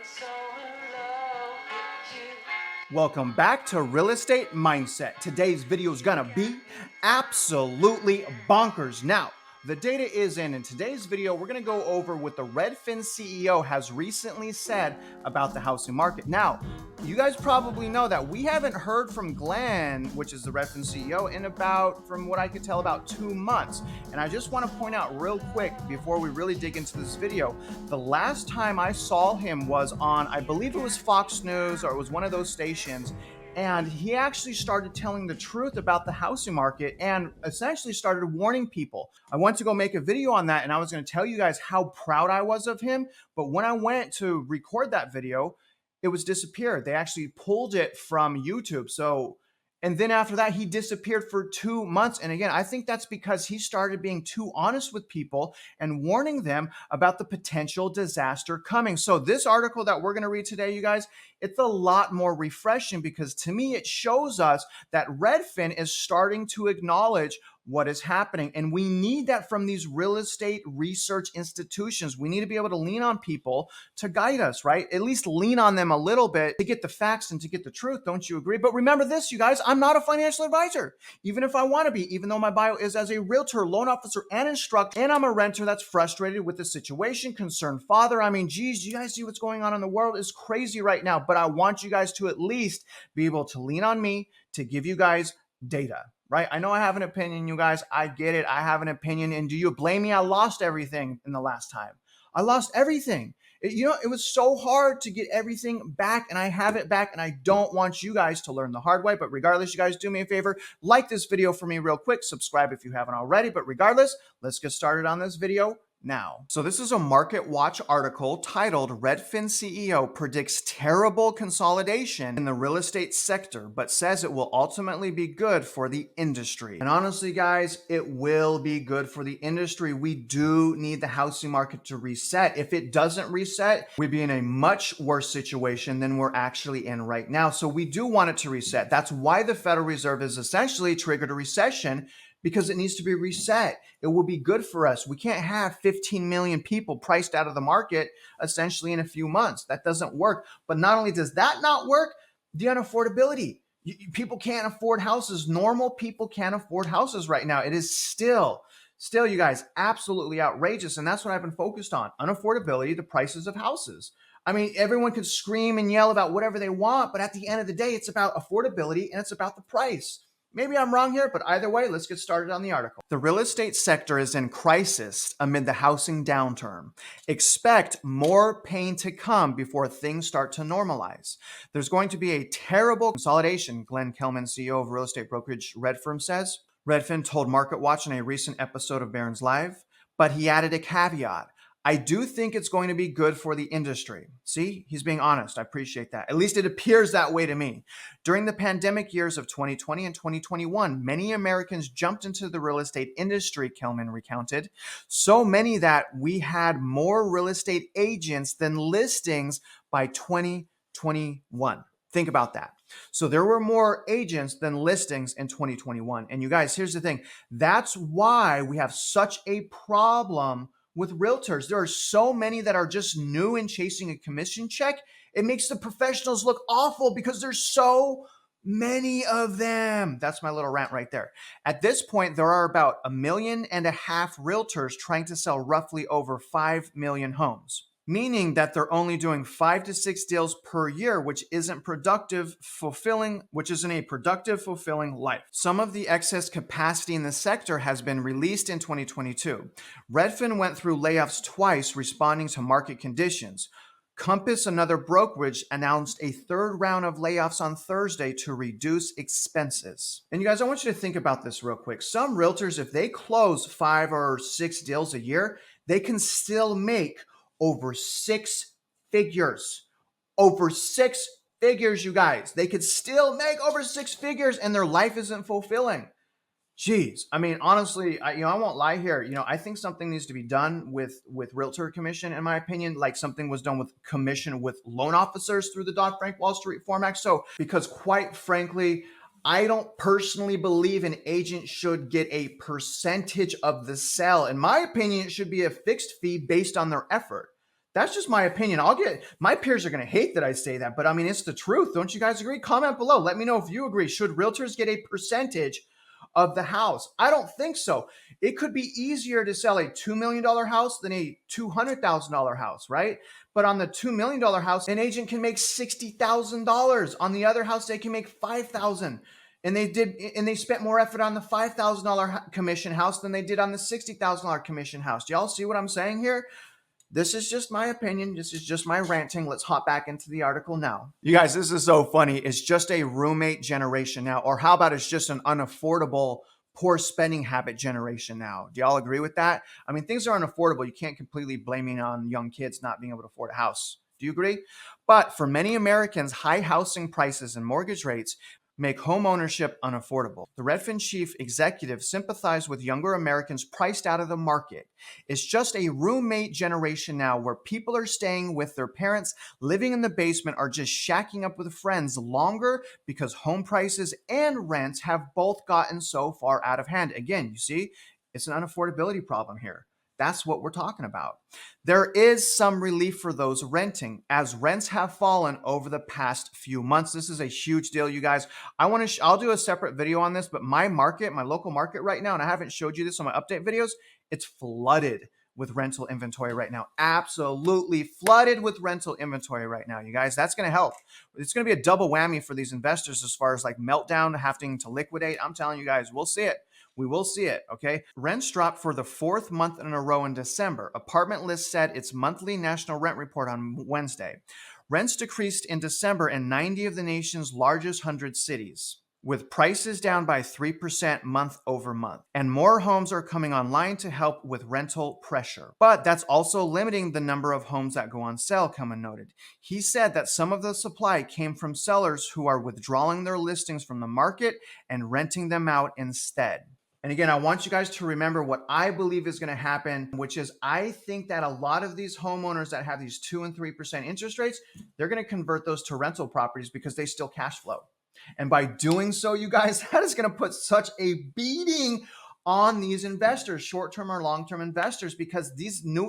so in love with you. Welcome back to Real Estate Mindset. Today's video is gonna be absolutely bonkers. Now, the data is in today's video, we're gonna go over what the Redfin CEO has recently said about the housing market. Now, you guys probably know that we haven't heard from Glenn, which is the Redfin CEO, in about, from what I could tell, about 2 months. And I just want to point out real quick before we really dig into this video, the last time I saw him was on, I believe it was Fox News or it was one of those stations. And he actually started telling the truth about the housing market and essentially started warning people. I went to go make a video on that and I was going to tell you guys how proud I was of him. But when I went to record that video, it was disappeared. They actually pulled it from YouTube. So, and then after that, he disappeared for 2 months. And again, I think that's because he started being too honest with people and warning them about the potential disaster coming. So this article that we're going to read today, you guys, it's a lot more refreshing because to me, it shows us that Redfin is starting to acknowledge what is happening. And we need that from these real estate research institutions. We need to be able to lean on people to guide us, right? At least lean on them a little bit to get the facts and to get the truth. Don't you agree? But remember this, you guys, I'm not a financial advisor, even if I want to be, even though my bio is as a realtor, loan officer, and instructor, and I'm a renter that's frustrated with the situation, concerned father. I mean, geez, you guys see what's going on in the world is crazy right now, but I want you guys to at least be able to lean on me to give you guys data. Right? I know I have an opinion, you guys. I get it. I have an opinion. And do you blame me? I lost everything in the last time. I lost everything. It was so hard to get everything back, and I have it back, and I don't want you guys to learn the hard way. But regardless, you guys do me a favor, like this video for me real quick, subscribe if you haven't already. But regardless, let's get started on this video now. So this is a Market Watch article titled Redfin CEO predicts terrible consolidation in the real estate sector, but says it will ultimately be good for the industry. And honestly, guys, it will be good for the industry. We do need the housing market to reset. If it doesn't reset, we'd be in a much worse situation than we're actually in right now. So we do want it to reset. That's why the Federal Reserve has essentially triggered a recession, because it needs to be reset. It will be good for us. We can't have 15 million people priced out of the market essentially in a few months. That doesn't work. But not only does that not work, the unaffordability. People can't afford houses. Normal people can't afford houses right now. It is still, you guys, absolutely outrageous. And that's what I've been focused on. Unaffordability, the prices of houses. I mean, everyone can scream and yell about whatever they want, but at the end of the day, it's about affordability and it's about the price. Maybe I'm wrong here, but either way, let's get started on the article. The real estate sector is in crisis amid the housing downturn. Expect more pain to come before things start to normalize. There's going to be a terrible consolidation, Glenn Kelman, CEO of real estate brokerage Redfin, says. Redfin told Market Watch in a recent episode of Barron's Live, but he added a caveat. I do think it's going to be good for the industry. See, he's being honest. I appreciate that. At least it appears that way to me. During the pandemic years of 2020 and 2021, many Americans jumped into the real estate industry, Kelman recounted. So many that we had more real estate agents than listings by 2021. Think about that. So there were more agents than listings in 2021. And you guys, here's the thing. That's why we have such a problem with realtors. There are so many that are just new and chasing a commission check. It makes the professionals look awful because there's so many of them. That's my little rant right there. At this point, there are about 1.5 million realtors trying to sell roughly over 5 million homes, meaning that they're only doing 5 to 6 deals per year, which isn't a productive, fulfilling life. Some of the excess capacity in the sector has been released in 2022. Redfin went through layoffs twice, responding to market conditions. Compass, another brokerage, announced a third round of layoffs on Thursday to reduce expenses. And you guys, I want you to think about this real quick. Some realtors, if they close 5 or 6 deals a year, they can still make over 6 figures. Over 6 figures, you guys. They could still make over 6 figures and their life isn't fulfilling. Jeez. I mean, honestly, I won't lie here. I think something needs to be done with realtor commission, in my opinion, like something was done with commission with loan officers through the Dodd-Frank Wall Street Reform Act. So, because quite frankly, I don't personally believe an agent should get a percentage of the sale. In my opinion, it should be a fixed fee based on their effort. That's just my opinion. My peers are going to hate that I say that, but I mean, it's the truth. Don't you guys agree? Comment below. Let me know if you agree. Should realtors get a percentage of the house? I don't think so. It could be easier to sell a $2 million house than a $200,000 house, right? But on the $2 million house, an agent can make $60,000. On the other house, they can make $5,000. And they spent more effort on the $5,000 commission house than they did on the $60,000 commission house. Do y'all see what I'm saying here? This is just my opinion. This is just my ranting. Let's hop back into the article now. You guys, this is so funny. It's just a roommate generation now. Or how about it's just an unaffordable, poor spending habit generation now? Do y'all agree with that? I mean, things are unaffordable. You can't completely blame it on young kids not being able to afford a house. Do you agree? But for many Americans, high housing prices and mortgage rates make home ownership unaffordable. The Redfin chief executive sympathized with younger Americans priced out of the market. It's just a roommate generation now where people are staying with their parents, living in the basement, or just shacking up with friends longer because home prices and rents have both gotten so far out of hand. Again, you see, it's an unaffordability problem here. That's what we're talking about. There is some relief for those renting as rents have fallen over the past few months. This is a huge deal, you guys. I'll do a separate video on this, but my local market right now, and I haven't showed you this on my update videos, it's flooded with rental inventory right now. Absolutely flooded with rental inventory right now, you guys. That's going to help. It's going to be a double whammy for these investors as far as like meltdown, having to liquidate. I'm telling you guys, we'll see it. We will see it, okay? Rents dropped for the fourth month in a row in December. Apartment List said its monthly national rent report on Wednesday. Rents decreased in December in 90 of the nation's largest 100 cities, with prices down by 3% month over month. And more homes are coming online to help with rental pressure. But that's also limiting the number of homes that go on sale, Kelman noted. He said that some of the supply came from sellers who are withdrawing their listings from the market and renting them out instead. And again, I want you guys to remember what I believe is going to happen, which is I think that a lot of these homeowners that have these 2 and 3% interest rates, they're going to convert those to rental properties because they still cash flow. And by doing so, you guys, that is going to put such a beating on these investors, short-term or long-term investors, because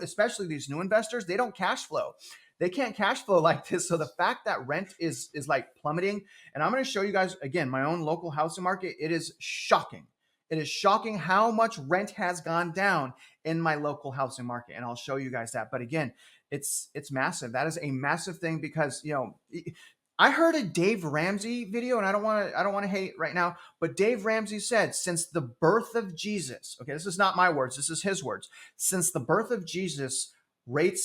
especially these new investors, they don't cash flow. They can't cash flow like this. So the fact that rent is like plummeting, and I'm going to show you guys, again, my own local housing market, it is shocking. It is shocking how much rent has gone down in my local housing market. And I'll show you guys that. But again, it's massive. That is a massive thing because, I heard a Dave Ramsey video, and I don't want to hate right now, but Dave Ramsey said, since the birth of Jesus, okay, this is not my words, this is his words. Since the birth of Jesus, rent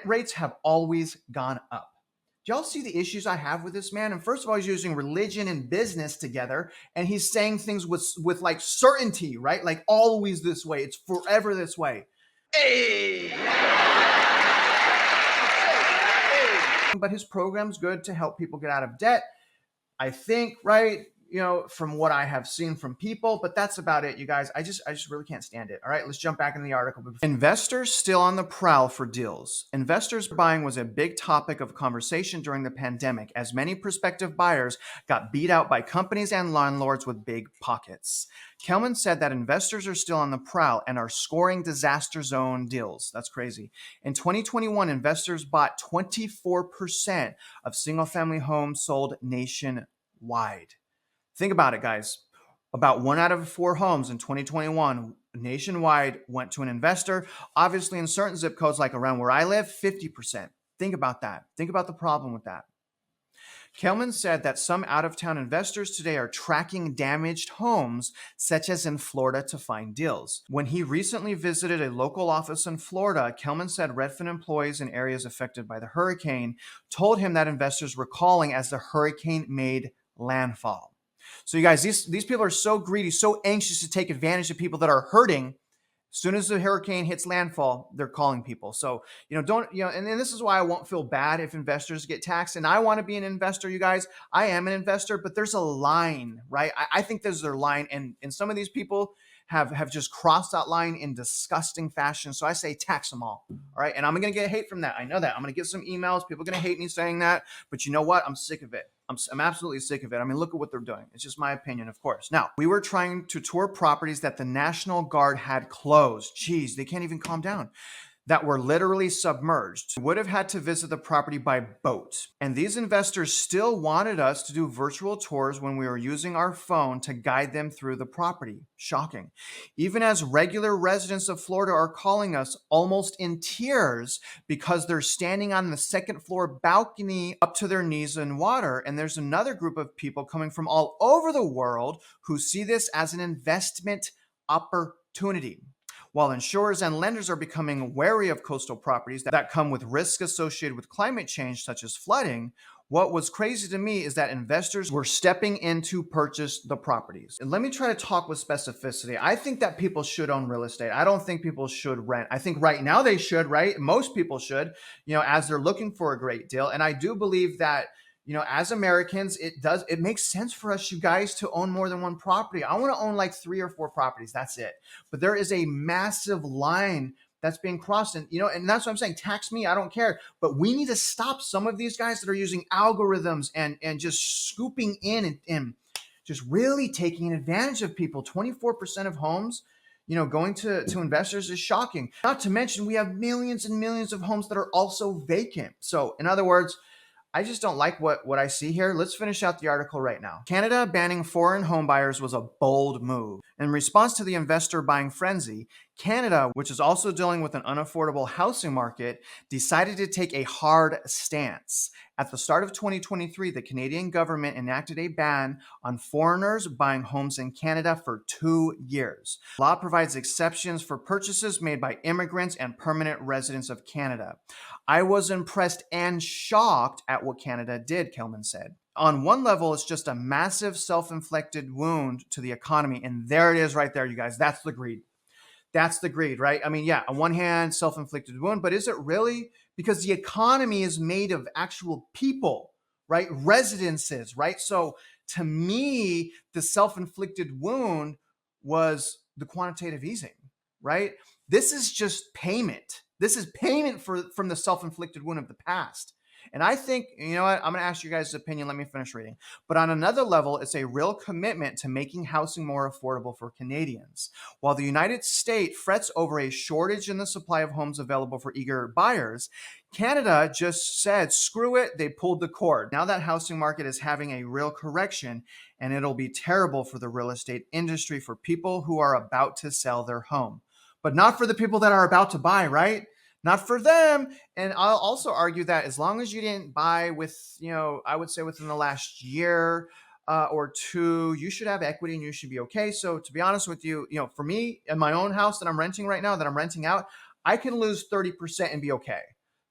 rates have always gone up. Do y'all see the issues I have with this man? And first of all, he's using religion and business together, and he's saying things with like certainty, right? Like always this way. It's forever this way. Hey! But his program's good to help people get out of debt, I think, right? From what I have seen from people, but that's about it, you guys. I just really can't stand it. All right, let's jump back into the article. Investors still on the prowl for deals. Investors buying was a big topic of conversation during the pandemic, as many prospective buyers got beat out by companies and landlords with big pockets. Kelman said that investors are still on the prowl and are scoring disaster zone deals. That's crazy. In 2021, investors bought 24% of single-family homes sold nationwide. Think about it, guys. About 1 out of 4 homes in 2021 nationwide went to an investor. Obviously, in certain zip codes, like around where I live, 50%. Think about that. Think about the problem with that. Kelman said that some out-of-town investors today are tracking damaged homes, such as in Florida, to find deals. When he recently visited a local office in Florida, Kelman said Redfin employees in areas affected by the hurricane told him that investors were calling as the hurricane made landfall. So you guys, these people are so greedy, so anxious to take advantage of people that are hurting. As soon as the hurricane hits landfall, they're calling people. So, and this is why I won't feel bad if investors get taxed. And I want to be an investor, you guys. I am an investor, but there's a line, right? I think there's their line. And some of these people have just crossed that line in disgusting fashion. So I say tax them all. All right. And I'm going to get hate from that. I know that. I'm going to get some emails. People are going to hate me saying that. But you know what? I'm sick of it. I'm absolutely sick of it. I mean, look at what they're doing. It's just my opinion, of course. Now, we were trying to tour properties that the National Guard had closed. Geez, they can't even calm down. that were literally submerged. We would have had to visit the property by boat. And these investors still wanted us to do virtual tours when we were using our phone to guide them through the property. Shocking. Even as regular residents of Florida are calling us almost in tears because they're standing on the second floor balcony up to their knees in water. And there's another group of people coming from all over the world who see this as an investment opportunity. While insurers and lenders are becoming wary of coastal properties that come with risks associated with climate change, such as flooding, what was crazy to me is that investors were stepping in to purchase the properties. And let me try to talk with specificity. I think that people should own real estate. I don't think people should rent. I think right now they should, right? Most people should, as they're looking for a great deal. And I do believe that as Americans, it makes sense for us, you guys, to own more than one property. I want to own like 3 or 4 properties. That's it. But there is a massive line that's being crossed. And, and that's what I'm saying. Tax me. I don't care. But we need to stop some of these guys that are using algorithms and just scooping in and just really taking advantage of people. 24% of homes, going to investors is shocking. Not to mention, we have millions and millions of homes that are also vacant. So in other words, I just don't like what I see here. Let's finish out the article right now. Canada banning foreign home buyers was a bold move. In response to the investor buying frenzy, Canada, which is also dealing with an unaffordable housing market, decided to take a hard stance. At the start of 2023, the Canadian government enacted a ban on foreigners buying homes in Canada for 2 years. The law provides exceptions for purchases made by immigrants and permanent residents of Canada. I was impressed and shocked at what Canada did, Kelman said. On one level, it's just a massive self-inflicted wound to the economy. And there it is right there, you guys. That's the greed. That's the greed, right? I mean, yeah, on one hand, self-inflicted wound, but is it really? Because the economy is made of actual people, right? Residences, right? So to me, the self-inflicted wound was the quantitative easing, right? This is just payment. This is payment from the self-inflicted wound of the past. And I think, you know what, I'm going to ask you guys' opinion. Let me finish reading. But on another level, it's a real commitment to making housing more affordable for Canadians. While the United States frets over a shortage in the supply of homes available for eager buyers, Canada just said, screw it, they pulled the cord. Now that housing market is having a real correction, and it'll be terrible for the real estate industry for people who are about to sell their home. But not for the people that are about to buy, right? Not for them. And I'll also argue that as long as you didn't buy with, I would say within the last year or 2, you should have equity and you should be okay. So to be honest with you, for me in my own house that I'm renting right now, that I'm renting out, I can lose 30% and be okay.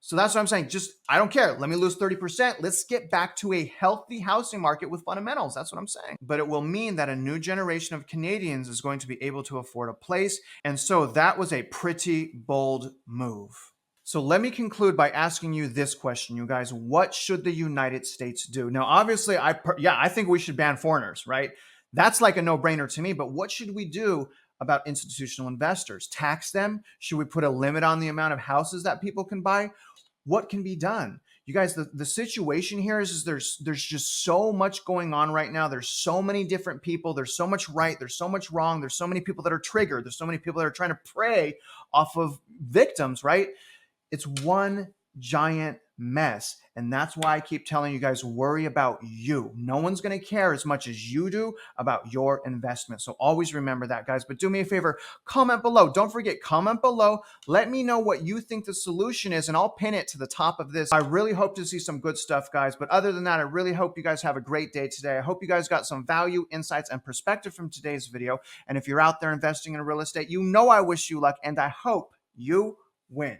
So that's what I'm saying. Just, I don't care. Let me lose 30%. Let's get back to a healthy housing market with fundamentals. That's what I'm saying. But it will mean that a new generation of Canadians is going to be able to afford a place. And so that was a pretty bold move. So let me conclude by asking you this question, you guys. What should the United States do? Now, obviously, I think we should ban foreigners, right? That's like a no-brainer to me. But what should we do about institutional investors? Tax them? Should we put a limit on the amount of houses that people can buy? What can be done? You guys, the situation here is there's just so much going on right now. There's so many different people. There's so much right. There's so much wrong. There's so many people that are triggered. There's so many people that are trying to prey off of victims, right? It's one giant mess. And that's why I keep telling you guys, worry about you. No one's going to care as much as you do about your investment. So always remember that, guys. But do me a favor, comment below. Don't forget, comment below. Let me know what you think the solution is, and I'll pin it to the top of this. I really hope to see some good stuff, guys. But other than that, I really hope you guys have a great day today. I hope you guys got some value, insights, and perspective from today's video. And if you're out there investing in real estate, I wish you luck, and I hope you win.